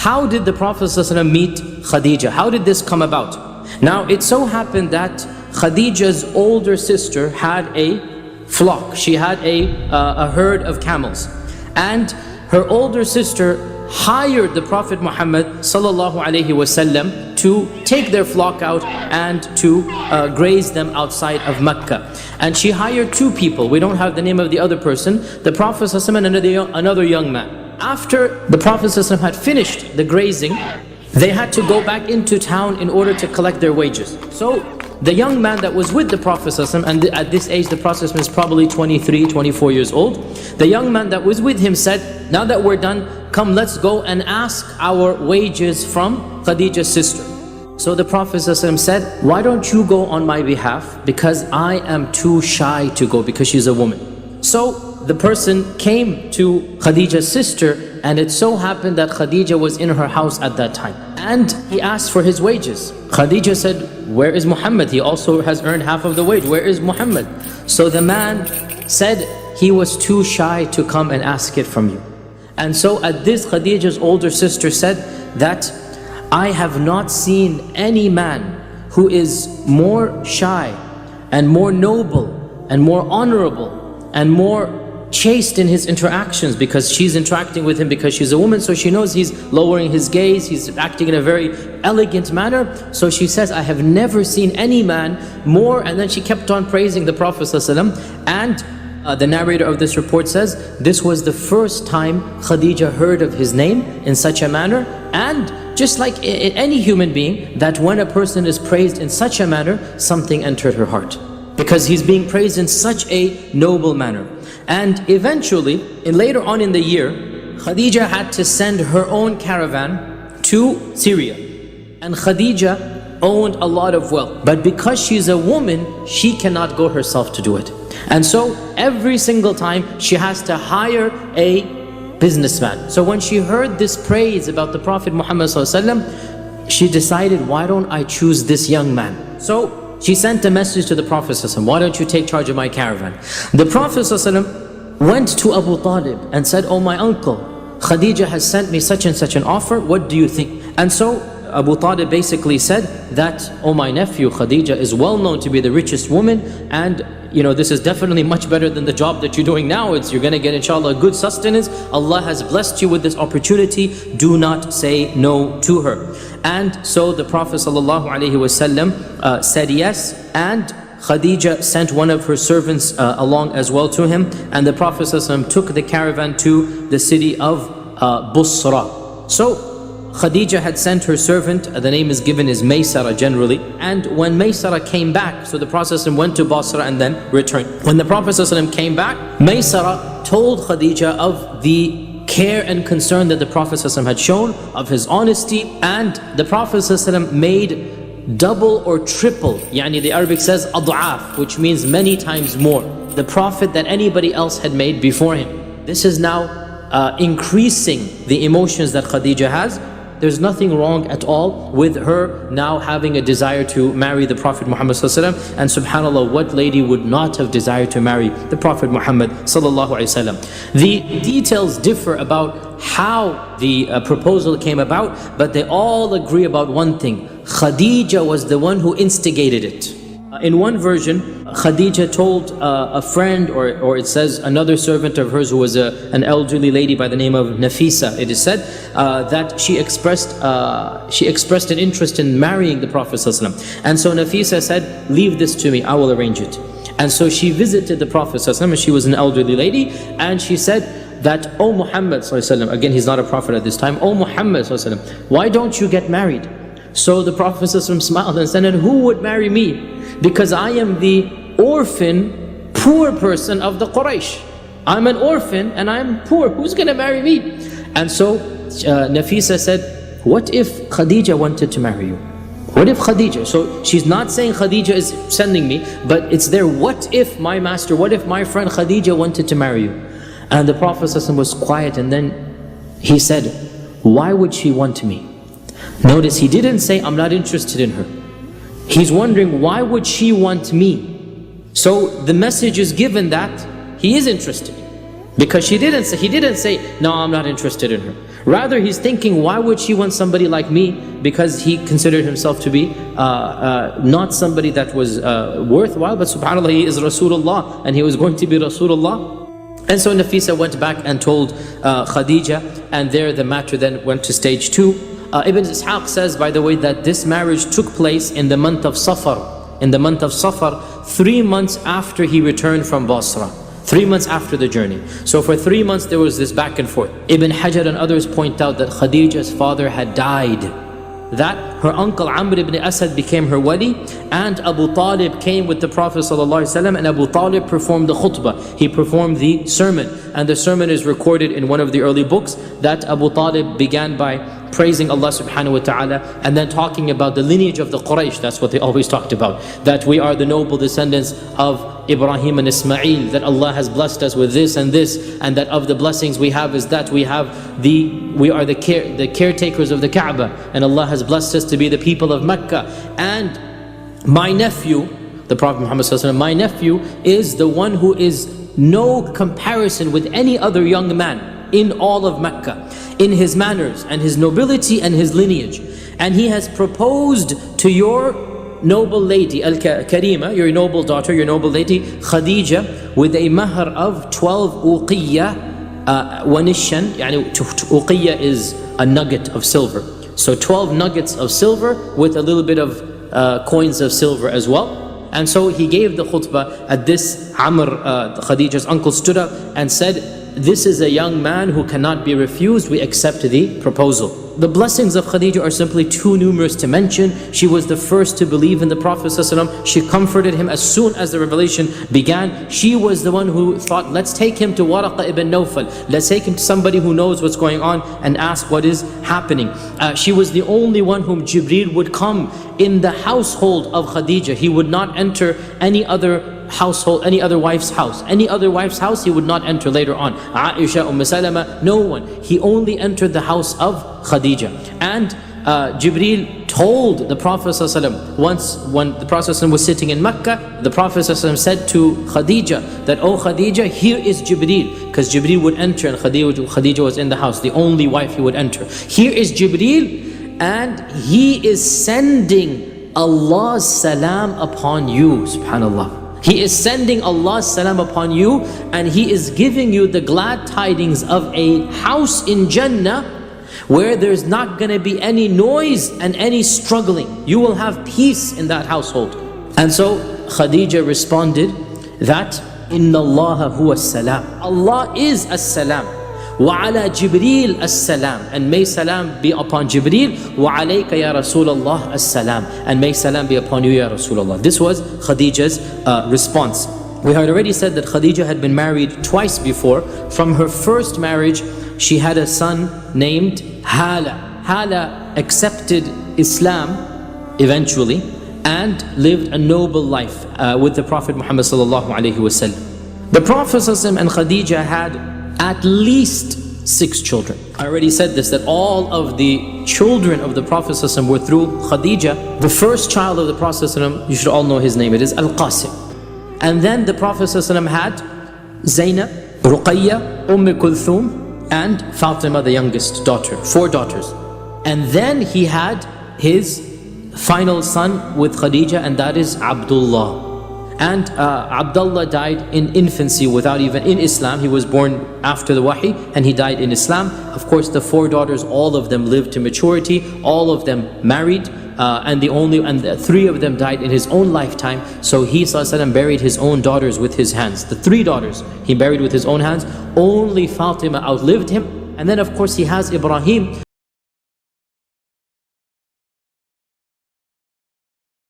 how did the Prophet ﷺ meet Khadija? How did this come about? Now, it so happened that Khadija's older sister had a flock. She had a herd of camels. And her older sister hired the Prophet Muhammad ﷺ to take their flock out and to graze them outside of Mecca. And she hired two people. We don't have the name of the other person. The Prophet ﷺ and another young man. After the Prophet ﷺ had finished the grazing, they had to go back into town in order to collect their wages. So the young man that was with the Prophet ﷺ, and at this age the Prophet ﷺ is probably 23, 24 years old. The young man that was with him said, now that we're done, come let's go and ask our wages from Khadija's sister. So the Prophet ﷺ said, why don't you go on my behalf, because I am too shy to go, because she's a woman. So the person came to Khadija's sister, and it so happened that Khadija was in her house at that time. And he asked for his wages. Khadija said, where is Muhammad? He also has earned half of the wage. Where is Muhammad? So the man said he was too shy to come and ask it from you. And so at this, Khadija's older sister said that I have not seen any man who is more shy and more noble and more honorable and more chaste in his interactions, because she's interacting with him because she's a woman, so she knows he's lowering his gaze, he's acting in a very elegant manner. So she says, I have never seen any man more, and then she kept on praising the Prophet ﷺ. And the narrator of this report says, this was the first time Khadija heard of his name in such a manner. And just like any human being, that when a person is praised in such a manner, something entered her heart, because he's being praised in such a noble manner. And eventually, later on in the year, Khadija had to send her own caravan to Syria. And Khadija owned a lot of wealth. But because she's a woman, she cannot go herself to do it. And so every single time she has to hire a businessman. So when she heard this praise about the Prophet Muhammad ﷺ, she decided, why don't I choose this young man? So she sent a message to the Prophet ﷺ, why don't you take charge of my caravan? The Prophet ﷺ went to Abu Talib and said, oh my uncle, Khadija has sent me such and such an offer, what do you think? And so Abu Talib basically said that, oh my nephew, Khadija is well known to be the richest woman, and this is definitely much better than the job that you're doing now. You're going to get inshallah good sustenance. Allah has blessed you with this opportunity. Do not say no to her. And so the Prophet ﷺ said yes, and Khadija sent one of her servants along as well to him, and the Prophet ﷺ took the caravan to the city of Busra. So Khadija had sent her servant, the name is given is Maysara generally, and when Maysara came back, so the Prophet ﷺ went to Basra and then returned. When the Prophet ﷺ came back, Maysara told Khadija of the care and concern that the Prophet ﷺ had shown, of his honesty, and the Prophet ﷺ made double or triple, yani the Arabic says ad'af, which means many times more, the Prophet that anybody else had made before him. This is now increasing the emotions that Khadija has. There's nothing wrong at all with her now having a desire to marry the Prophet Muhammad ﷺ. And subhanAllah, what lady would not have desired to marry the Prophet Muhammad ﷺ? The details differ about how the proposal came about, but they all agree about one thing. Khadija was the one who instigated it. In one version, Khadija told a friend, or it says another servant of hers who was an elderly lady by the name of Nafisa, it is said that she expressed an interest in marrying the Prophet ﷺ. And so Nafisa said, leave this to me, I will arrange it. And so she visited the Prophet ﷺ, and she was an elderly lady, and she said that, O Muhammad ﷺ, again he's not a prophet at this time, O Muhammad ﷺ, why don't you get married? So the Prophet ﷺ smiled and said, and who would marry me? Because I am the orphan, poor person of the Quraysh. I'm an orphan and I'm poor. Who's going to marry me? And so Nafisa said, what if Khadija wanted to marry you? What if Khadija? So she's not saying Khadija is sending me, but it's there, what if my master, what if my friend Khadija wanted to marry you? And the Prophet ﷺ was quiet, and then he said, why would she want me? Notice he didn't say, I'm not interested in her. He's wondering, why would she want me? So the message is given that he is interested, because he didn't say, no, I'm not interested in her. Rather, he's thinking, why would she want somebody like me? Because he considered himself to be not somebody that was worthwhile, but subhanAllah, he is Rasulullah, and he was going to be Rasulullah. And so Nafisa went back and told Khadija, and there the matter then went to stage 2. Ibn Ishaq says, by the way, that this marriage took place in the month of Safar. In the month of Safar, 3 months after he returned from Basra. 3 months after the journey. So for 3 months there was this back and forth. Ibn Hajar and others point out that Khadija's father had died, that her uncle Amr ibn Asad became her wali, and Abu Talib came with the Prophet ﷺ, and Abu Talib performed the khutbah. He performed the sermon, and the sermon is recorded in one of the early books, that Abu Talib began by praising Allah subhanahu wa ta'ala, and then talking about the lineage of the Quraysh. That's what they always talked about, that we are the noble descendants of Ibrahim and Ismail, that Allah has blessed us with this and this, and that of the blessings we have is that we are the caretakers of the Kaaba, and Allah has blessed us to be the people of Mecca. And my nephew, the Prophet Muhammad sallallahu alaihi wasallam, my nephew is the one who is no comparison with any other young man in all of Mecca, in his manners and his nobility and his lineage. And he has proposed to your noble lady, Al-Karima, your noble daughter, your noble lady, Khadija, with a mahr of 12 uqiyya wa nishan. Uqiyya is a nugget of silver. So 12 nuggets of silver with a little bit of coins of silver as well. And so he gave the khutbah. At this, Amr, Khadija's uncle, stood up and said, this is a young man who cannot be refused. We accept the proposal. The blessings of Khadija are simply too numerous to mention. She was the first to believe in the Prophet ﷺ. She comforted him as soon as the revelation began. She was the one who thought, let's take him to Waraqa ibn Nawfal. Let's take him to somebody who knows what's going on and ask what is happening. She was the only one whom Jibreel would come in the household of Khadija. He would not enter any other household, any other wife's house. Any other wife's house he would not enter later on. Aisha, Salama, no one. He only entered the house of Khadija. And Jibreel told the Prophet ﷺ, once when the Prophet ﷺ was sitting in Mecca, the Prophet ﷺ said to Khadija that, oh Khadija, here is Jibreel, because Jibreel would enter and Khadija was in the house, the only wife he would enter. Here is Jibreel, and he is sending Allah's salam upon you, subhanallah. He is sending Allah's salam upon you, and He is giving you the glad tidings of a house in Jannah where there's not going to be any noise and any struggling. You will have peace in that household. And so Khadija responded that, Inna Allah huwa salam. Allah is as-salam. وَعَلَى جِبْرِيلَ السَّلَامِ, and may salam be upon Jibreel. وَعَلَيْكَ يَا رَسُولَ اللَّهِ السَّلَامِ, and may salam be upon you, Ya Rasulullah. This was Khadija's response. We had already said that Khadija had been married twice before. From her first marriage, she had a son named Hala. Hala accepted Islam eventually and lived a noble life with the Prophet Muhammad sallallahu alaihi wasallam. The Prophet ﷺ and Khadija had at least 6 children. I already said this, that all of the children of the Prophet ﷺ were through Khadija. The first child of the Prophet ﷺ, you should all know his name, it is Al-Qasim. And then the Prophet ﷺ had Zainab, Ruqayya, Kulthum, and Fatima, the youngest daughter, 4 daughters. And then he had his final son with Khadija, and that is Abdullah. And Abdullah died in infancy without even in Islam. He was born after the Wahi and he died in Islam. Of course, the 4 daughters, all of them lived to maturity, all of them married, and the 3 of them died in his own lifetime. So he ﷺ buried his own daughters with his hands. The 3 daughters he buried with his own hands. Only Fatima outlived him. And then of course he has Ibrahim.